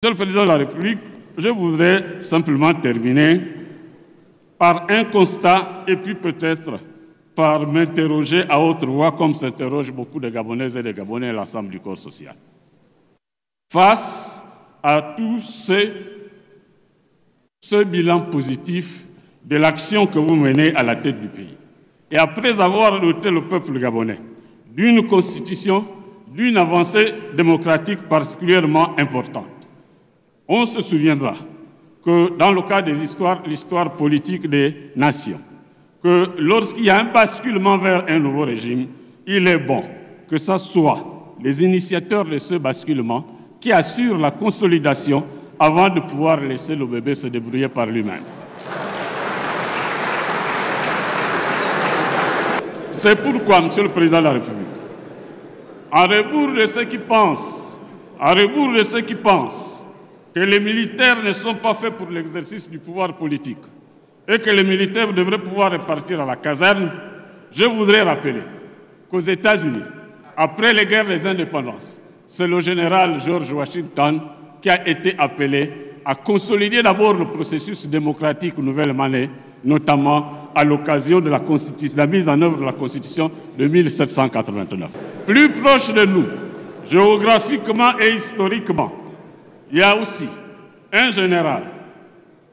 Monsieur le Président de la République, je voudrais simplement terminer par un constat et puis peut-être par m'interroger à haute voix comme s'interrogent beaucoup de Gabonaises et de Gabonais et l'ensemble du corps social. Face à tout ce bilan positif de l'action que vous menez à la tête du pays, et après avoir doté le peuple gabonais d'une constitution, d'une avancée démocratique particulièrement importante, on se souviendra que dans le cas des l'histoire politique des nations, que lorsqu'il y a un basculement vers un nouveau régime, il est bon que ce soit les initiateurs de ce basculement qui assurent la consolidation avant de pouvoir laisser le bébé se débrouiller par lui-même. C'est pourquoi, Monsieur le Président de la République, à rebours de ceux qui pensent, que les militaires ne sont pas faits pour l'exercice du pouvoir politique et que les militaires devraient pouvoir repartir à la caserne, je voudrais rappeler qu'aux États-Unis, après les guerres des indépendances, c'est le général George Washington qui a été appelé à consolider d'abord le processus démocratique nouvellement né, notamment à l'occasion de la mise en œuvre de la Constitution de 1789. Plus proche de nous, géographiquement et historiquement, il y a aussi un général,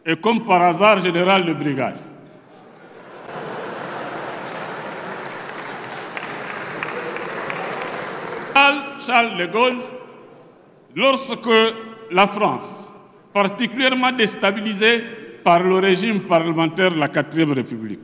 et comme par hasard, général de brigade. Charles de Gaulle, lorsque la France, particulièrement déstabilisée par le régime parlementaire de la 4e République,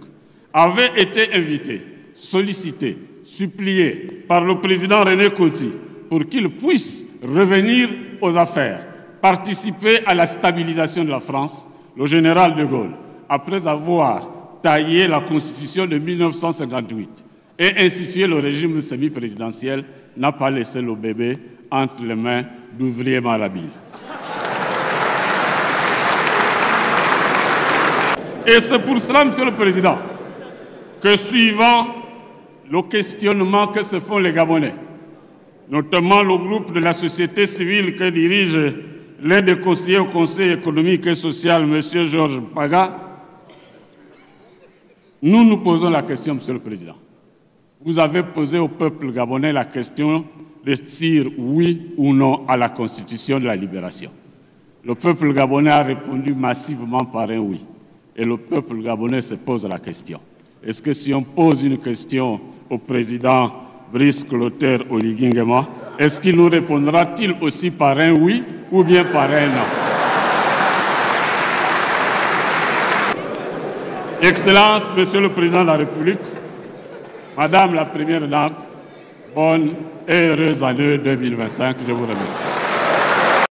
avait été invitée, sollicitée, suppliée par le président René Coty pour qu'il puisse revenir aux affaires, participer à la stabilisation de la France, le général de Gaulle, après avoir taillé la Constitution de 1958 et institué le régime semi-présidentiel, n'a pas laissé le bébé entre les mains d'ouvriers malhabiles. Et c'est pour cela, Monsieur le Président, que suivant le questionnement que se font les Gabonais, notamment le groupe de la société civile que dirige l'un des conseillers au Conseil économique et social, M. Georges Paga, nous nous posons la question, Monsieur le Président. Vous avez posé au peuple gabonais la question de dire oui ou non à la Constitution de la Libération. Le peuple gabonais a répondu massivement par un oui. Et le peuple gabonais se pose la question. Est-ce que si on pose une question au président Brice Clotaire Oligui Nguema, est-ce qu'il nous répondra-t-il aussi par un oui ou bien par un non? Excellences, Monsieur le Président de la République, Madame la Première Dame, bonne et heureuse année 2025. Je vous remercie.